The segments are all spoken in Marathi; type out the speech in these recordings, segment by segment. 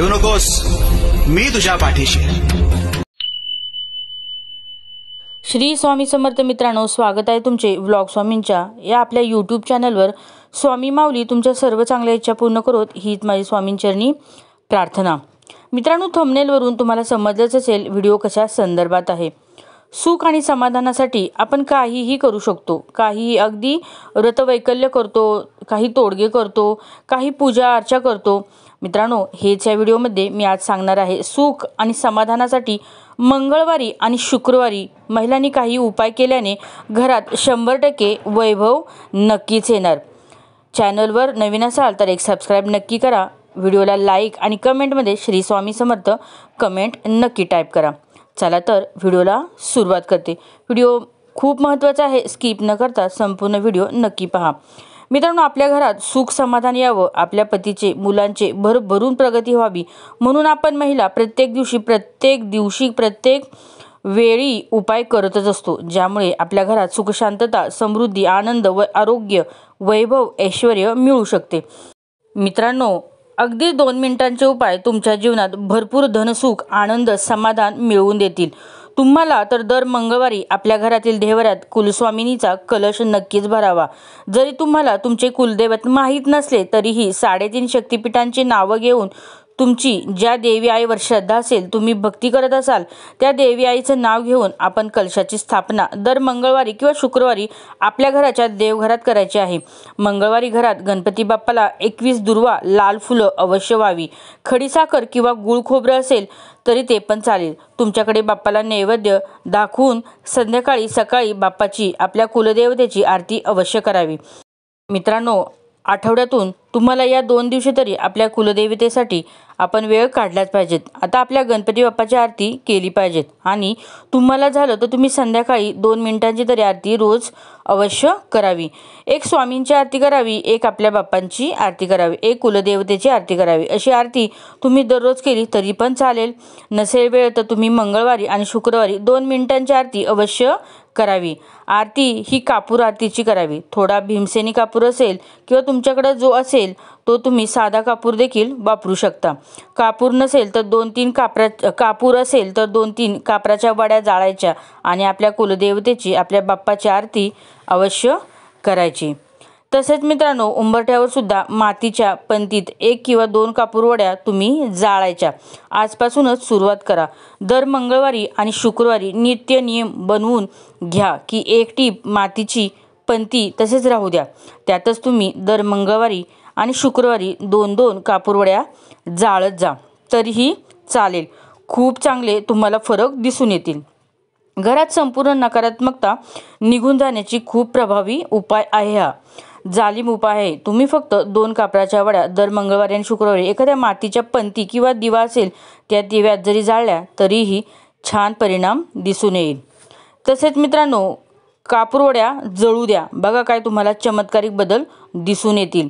भिवू नकोस, मी तुझ्या पाठीशी. श्री स्वामी समर्थ मित्रांनो, स्वागत आहे तुमचे व्लॉग स्वामींच्या या आपल्या यूट्यूब चॅनलवर. स्वामी माऊली तुमच्या सर्व चांगल्या इच्छा पूर्ण करोत, हीच माझी स्वामींचरणी प्रार्थना. मित्रांनो, थंबनेलवरून तुम्हाला समजलंच असेल व्हिडिओ कशा संदर्भात आहे. सुख आणि समाधानासाठी आपण काहीही करू शकतो. काहीही, अगदी व्रतवैकल्य करतो, काही तोडगे करतो, काही पूजा अर्चा करतो. मित्रांनो, हेच या व्हिडिओमध्ये मी आज सांगणार आहे. सुख आणि समाधानासाठी मंगळवारी आणि शुक्रवारी महिलांनी काही उपाय केल्याने घरात 100% वैभव नक्कीच येणार. चॅनलवर नवीन असाल तर एक सबस्क्राईब नक्की करा. व्हिडिओला लाईक आणि कमेंटमध्ये श्री स्वामी समर्थ कमेंट नक्की टाईप करा. चला तर व्हिडिओला सुरुवात करते. व्हिडिओ खूप महत्त्वाचा आहे, स्किप न करता संपूर्ण व्हिडिओ नक्की पहा. मित्रांनो, आपल्या घरात सुख समाधान यावं, आपल्या पतीचे मुलांचे भरभरून प्रगती व्हावी म्हणून आपण महिला प्रत्येक दिवशी प्रत्येक वेळी उपाय करतच असतो, ज्यामुळे आपल्या घरात सुख शांतता समृद्धी आनंद व आरोग्य वैभव ऐश्वर्य मिळू शकते. मित्रांनो, अगदी 2 मिनिटांचे उपाय तुमच्या जीवनात भरपूर धनसुख आनंद समाधान मिळवून देतील. तुम्हाला तर दर मंगळवारी आपल्या घरातील देव्हाऱ्यात कुलस्वामिनीचा कलश नक्कीच भरावा. जरी तुम्हाला तुमचे कुलदैवत माहीत नसले तरीही 3.5 शक्तिपीठांची नावं घेऊन तुमची ज्या देवी आईवर श्रद्धा असेल, तुम्ही भक्ती करत असाल, त्या देवी आईचं नाव घेऊन आपण कलशाची स्थापना दर मंगळवारी किंवा शुक्रवारी आपल्या घराच्या देवघरात करायची आहे. मंगळवारी घरात गणपती बाप्पाला 21 दुर्वा लाल फुलं अवश्य व्हावी. खडीसाखर किंवा गुळ खोबरं असेल तरी ते पण चालेल. तुमच्याकडे बाप्पाला नैवेद्य दाखवून संध्याकाळी सकाळी बाप्पाची आपल्या कुलदेवतेची आरती अवश्य करावी. मित्रांनो, आठवड्यातून तुम्हाला या 2 दिवशी तरी आपल्या कुलदेवतेसाठी आपण वेळ काढलाच पाहिजेत. आता आपल्या गणपती बाप्पाची आरती केली पाहिजेत आणि तुम्हाला झालं तर तुम्ही संध्याकाळी 2 मिनिटांची तरी आरती रोज अवश्य करावी. एक स्वामींची आरती करावी, एक आपल्या बाप्पांची आरती करावी, एक कुलदेवतेची आरती करावी. अशी आरती तुम्ही दररोज केली तरी पण चालेल. नसेल वेळ तर तुम्ही मंगळवारी आणि शुक्रवारी 2 मिनिटांची आरती अवश्य करावी. आरती ही कापूर आरतीची करावी. थोडा भीमसेनी कापूर असेल किंवा तुमच्याकडे जो असेल तो तुम्ही साधा कापूर देखील वापरू शकता. कापूर नसेल तर 2-3 कापूर असेल तर 2-3 कापराच्या वड्या जाळायच्या आणि आपल्या कुलदेवतेची आपल्या बाप्पाची आरती अवश्य करायची. तसेच मित्रांनो, उंबरठ्यावर सुद्धा मातीच्या पंतीत 1 किंवा 2 कापूर वड्या तुम्ही जाळायच्या. आजपासूनच सुरुवात करा. दर मंगळवारी आणि शुक्रवारी नित्य नियम बनवून घ्या की एक टीप मातीची पंती तसेच राहू द्या. त्यातच तुम्ही दर मंगळवारी आणि शुक्रवारी 2-2 कापूर वड्या जाळत जा तरीही चालेल. खूप चांगले तुम्हाला फरक दिसून येतील. घरात संपूर्ण नकारात्मकता निघून जाण्याची खूप प्रभावी उपाय आहे हा. जालिम उपाय आहे. तुम्ही फक्त 2 कापराच्या वड्या दर मंगळवारी आणि शुक्रवारी एखाद्या मातीच्या पंती किंवा दिवा असेल त्या दिव्यात जरी जाळल्या तरीही छान परिणाम दिसून येईल. तसेच मित्रांनो, कापूर वड्या जळू द्या. बघा काय तुम्हाला चमत्कारिक बदल दिसून येतील.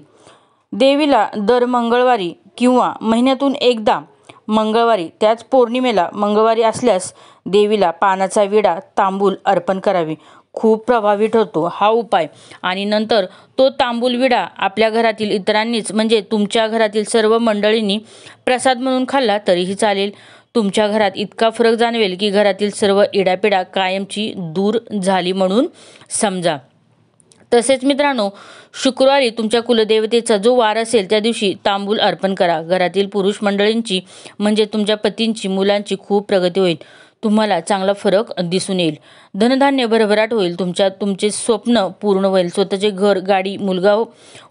देवीला दर मंगळवारी किंवा महिन्यातून एकदा मंगळवारी, त्याच पौर्णिमेला मंगळवारी असल्यास देवीला पानाचा विडा तांबूल अर्पण करावी. खूप प्रभावी ठरतो हा उपाय. आणि नंतर तो तांबूल विडा आपल्या घरातील इतरांनीच म्हणजे तुमच्या घरातील सर्व मंडळींनी प्रसाद म्हणून खाल्ला तरीही चालेल. तुमच्या घरात इतका फरक जाणवेल की घरातील सर्व इडापिडा कायमची दूर झाली म्हणून समजा. तसेच मित्रांनो, शुक्रवारी तुमच्या कुलदेवतेचा जो वार असेल त्या दिवशी तांबूल अर्पण करा. घरातील पुरुष मंडळींची म्हणजे तुमच्या पतींची मुलांची खूप प्रगती होईल. तुम्हाला चांगला फरक दिसून येईल. धनधान्य भरभराट होईल. तुमचे स्वप्न पूर्ण होईल. स्वतःचे घर गाडी मुलगा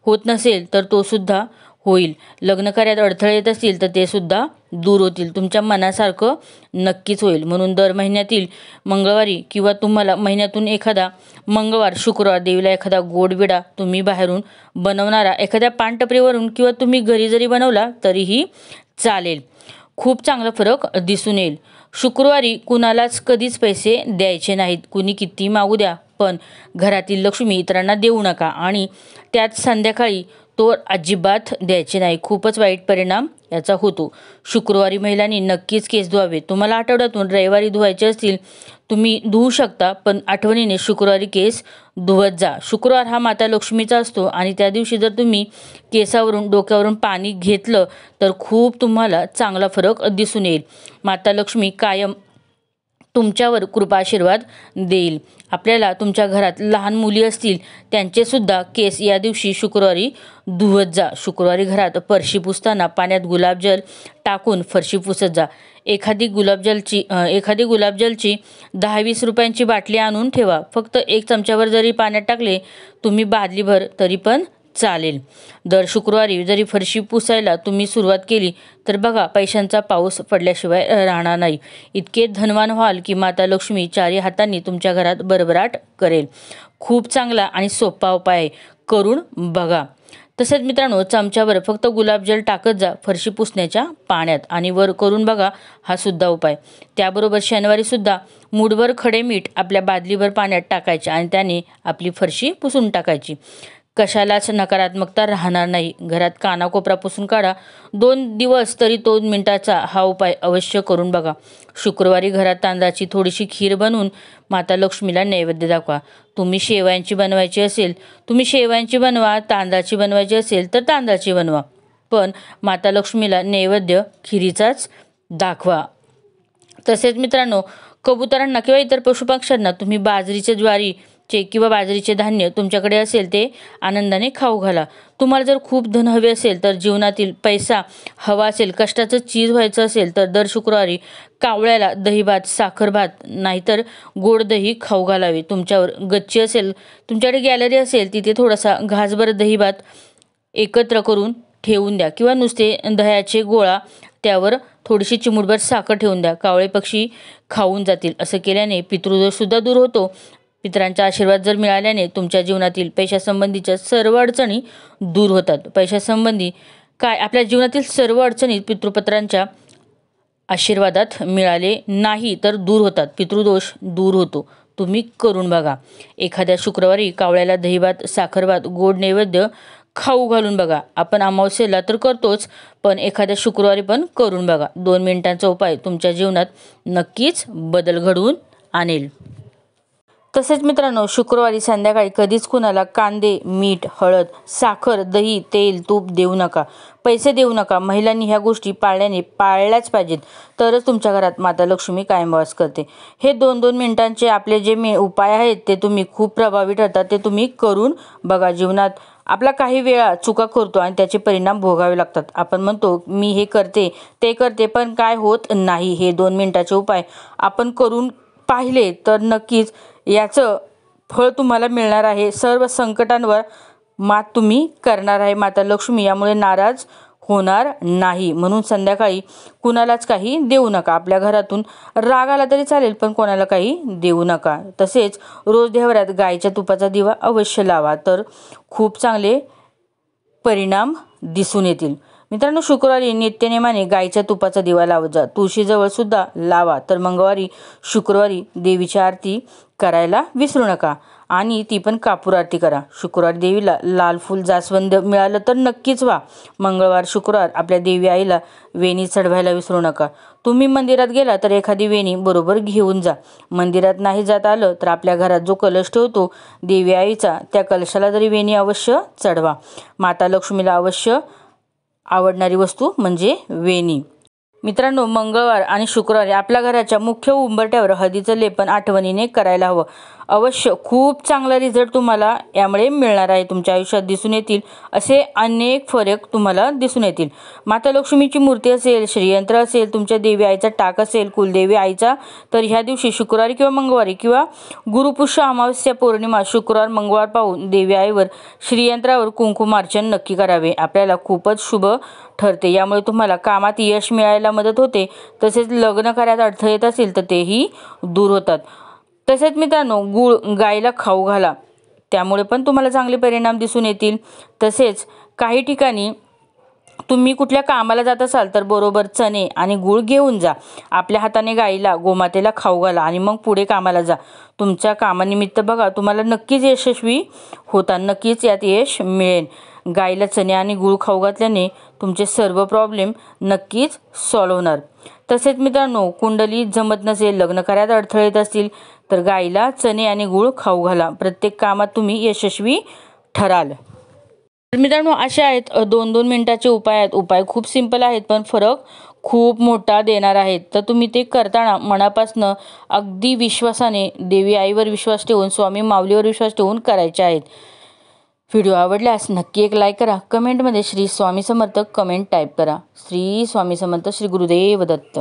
होत नसेल तर तो सुद्धा होईल. लग्नकार्यात अडथळे येत असतील तर ते सुद्धा दूर होतील. तुमच्या मनासारखं नक्कीच होईल. म्हणून दर महिन्यातील मंगळवारी किंवा तुम्हाला महिन्यातून एखादा मंगळवार शुक्रवार देवीला एखादा गोड विडा तुम्ही बाहेरून बनवणारा एखाद्या पानटपरीवरून किंवा तुम्ही घरी जरी बनवला तरीही चालेल. खूप चांगला फरक दिसून येईल. शुक्रवारी कुणालाच कधीच पैसे द्यायचे नाहीत. कुणी किती मागू द्या, पण घरातील लक्ष्मी इतरांना देऊ नका आणि त्यात संध्याकाळी तो अजिबात द्यायचे नाही. खूपच वाईट परिणाम याचा होतो. शुक्रवारी महिलांनी नक्कीच केस धुवावे. तुम्हाला आठवड्यातून रविवारी धुवायचे असतील तुम्ही धुवू शकता, पण आठवणीने शुक्रवारी केस धुवत जा. शुक्रवार हा माता लक्ष्मीचा असतो आणि त्या दिवशी जर तुम्ही केसावरून डोक्यावरून पाणी घेतलं तर खूप तुम्हाला चांगला फरक दिसून येईल. माता लक्ष्मी कायम तुमच्यावर कृपाशीर्वाद देईल. आपल्याला तुमच्या घरात लहान मुली असतील त्यांचेसुद्धा केस या दिवशी शुक्रवारी धुवत जा. शुक्रवारी घरात फरशी पुसताना पाण्यात गुलाबजल टाकून फरशी पुसत जा. एखादी गुलाबजलची 10-20 रुपयांची बाटली आणून ठेवा. फक्त 1 चमच्यावर जरी पाण्यात टाकले तुम्ही बादलीभर तरी पण चालेल. दर शुक्रवारी जरी फरशी पुसायला तुम्ही सुरुवात केली तर बघा पैशांचा पाऊस पडल्याशिवाय राहणार नाही. इतके धनवान व्हाल की माता लक्ष्मी चारी हातांनी तुमच्या घरात भरभराट करेल. खूप चांगला आणि सोपा उपाय आहे, करून बघा. तसेच मित्रांनो, चमच्यावर फक्त गुलाबजल टाकत जा फरशी पुसण्याच्या पाण्यात आणि वर करून बघा हा सुद्धा उपाय. त्याबरोबर शनिवारी सुद्धा मूठभर खडे मीठ आपल्या बादलीभर पाण्यात टाकायचे आणि त्याने आपली फरशी पुसून टाकायची. कशालाच नकारात्मकता राहणार नाही. घरात कानाकोपरा पुसून काढा. 2 दिवस तरी 2 मिनिटाचा हा उपाय अवश्य करून बघा. शुक्रवारी घरात तांदळाची थोडीशी खीर बनवून माता लक्ष्मीला नैवेद्य दाखवा. तुम्ही शेवयांची बनवा, तांदळाची बनवायची असेल तर तांदळाची बनवा, पण माता लक्ष्मीला नैवेद्य खिरीचाच दाखवा. तसेच मित्रांनो, कबुतरांना किंवा इतर पशुपक्ष्यांना तुम्ही ज्वारीचे किंवा बाजरीचे धान्य तुमच्याकडे असेल ते आनंदाने खाऊ घाला. तुम्हाला जर खूप धन हवे असेल तर जीवनातील पैसा हवा असेल, कष्टाचं चीज व्हायचं असेल तर दर शुक्रवारी कावळ्याला दहीभात, साखर भात नाहीतर गोड दही खाऊ घालावे. तुमच्यावर गच्ची असेल, तुमच्याकडे गॅलरी असेल, तिथे थोडासा घासभर दहीभात एकत्र करून ठेवून द्या किंवा नुसते दह्याचे गोळा त्यावर थोडीशी चिमूटभर साखर ठेवून द्या. कावळे पक्षी खाऊन जातील. असं केल्याने पितृदोषसुद्धा दूर होतो. पितरांचा आशीर्वाद जर मिळाल्याने तुमच्या जीवनातील पैशासंबंधीच्या सर्व अडचणी दूर होतात. पैशासंबंधी काय, आपल्या जीवनातील सर्व अडचणी पितृपत्रांच्या आशीर्वादात मिळाले नाही तर दूर होतात. पितृदोष दूर होतो. तुम्ही करून बघा. एखाद्या शुक्रवारी कावळ्याला दहीभात, साखरभात, गोड नैवेद्य खाऊ घालून बघा. आपण अमावस्येला तर करतोच, पण एखाद्या शुक्रवारी पण करून बघा. 2 मिनिटांचा उपाय तुमच्या जीवनात नक्कीच बदल घडवून आणेल. तसेच मित्रांनो, शुक्रवारी संध्याकाळी कधीच कुणाला कांदे, मीठ, हळद, साखर, दही, तेल, तूप देऊ नका. पैसे देऊ नका. महिलांनी ह्या गोष्टी पाळल्याच पाहिजेत, तरच तुमच्या घरात माता लक्ष्मी कायम वास करते. हे 2-2 मिनिटांचे आपले जे उपाय आहेत ते तुम्ही खूप प्रभावी ठरतात. ते तुम्ही करून बघा. जीवनात आपला काही वेळा चुका करतो आणि त्याचे परिणाम भोगावे लागतात. आपण म्हणतो मी हे करते ते करते, पण काय होत नाही. हे 2 मिनिटाचे उपाय आपण करून पाहिले तर नक्कीच याचं फळ तुम्हाला मिळणार आहे. सर्व संकटांवर मात तुम्ही करणार आहे. माता लक्ष्मी यामुळे नाराज होणार नाही. म्हणून संध्याकाळी कुणालाच काही देऊ नका. आपल्या घरातून राग आला तरी चालेल, पण कोणाला काही देऊ नका. तसेच रोज देवघरात गायीच्या तुपाचा दिवा अवश्य लावा, तर खूप चांगले परिणाम दिसून येतील. मित्रांनो, शुक्रवारी नित्यनेमाने गायीच्या तुपाचा दिवा लावत जा. तुळशीजवळ सुद्धा लावा. तर मंगळवारी, शुक्रवारी देवीची आरती करायला विसरू नका आणि ती पण कापूर आरती करा. शुक्रवारी देवीला लाल फूल, जास्वंद मिळालं तर नक्कीच व्हा. मंगळवार, शुक्रवार आपल्या देवी आईला वेणी चढवायला विसरू नका. तुम्ही मंदिरात गेला तर एखादी वेणी बरोबर घेऊन जा. मंदिरात नाही जात आलं तर आपल्या घरात जो कलश ठेवतो देवी आईचा, त्या कलशाला तरी वेणी अवश्य चढवा. माता लक्ष्मीला अवश्य आवडणारी वस्तू म्हणजे वेणी. मित्रांनो, मंगळवार आणि शुक्रवारी आपल्या घराच्या मुख्य उंबरठ्यावर हळदीचं लेपन आठवणीने करायला हवं. अवश्य खूप चांगला रिझल्ट तुम्हाला यामुळे मिळणार आहे. तुमच्या आयुष्यात दिसून येतील असे अनेक फरक तुम्हाला दिसून येतील. माता लक्ष्मीची मूर्ती असेल, श्रीयंत्र असेल, तुमच्या देवी आईचा टाक असेल, कुलदेवी आईचा, तर ह्या दिवशी शुक्रवारी किंवा मंगळवारी किंवा गुरुपुष्य, अमावस्या, पौर्णिमा, शुक्रवार, मंगळवार पाहून देवी आईवर श्रीयंत्रावर कुंकुमार्चन नक्की करावे. आपल्याला खूपच शुभ ठरते. यामुळे तुम्हाला कामात यश मिळायला मदत होते. तसेच लग्न कार्यात अडथळे येत असेल तर तेही दूर होतात. तसेच मित्रांनो, गूळ गायीला खाऊ घाला, त्यामुळे पण तुम्हाला चांगले परिणाम दिसून येतील. तसेच काही ठिकाणी तुम्ही कुठल्या कामाला जात असाल तर बरोबर चणे आणि गूळ घेऊन जा. आपल्या हाताने गायीला, गोमातेला खाऊ घाला आणि मग पुढे कामाला जा. तुमच्या कामानिमित्त बघा तुम्हाला नक्कीच यशस्वी होता. नक्कीच यात यश मिळेल. गाईला चणे आणि गूळ खाऊ घातल्याने तुमचे सर्व प्रॉब्लेम नक्कीच सॉल्व्ह होणार. तसेच मित्रांनो, कुंडली जमत नसेल, लग्न कार्यात अडथळे येत असतील तर गाईला चणे आणि गूळ खाऊ घाला. प्रत्येक कामात तुम्ही यशस्वी ठराल. तर मित्रांनो, असे आहेत 2-2 मिनिटाचे उपाय आहेत. उपाय खूप सिंपल आहेत पण फरक खूप मोठा देणार आहेत. तर तुम्ही ते करताना मनापासनं अगदी विश्वासाने देवी आईवर विश्वास ठेवून, स्वामी माऊलीवर विश्वास ठेवून करायचे आहेत. व्हिडिओ आवडल्यास नक्की एक लाईक करा. कमेंटमध्ये श्री स्वामी समर्थ कमेंट टाईप करा. श्री स्वामी समर्थ. श्री गुरुदेव दत्त.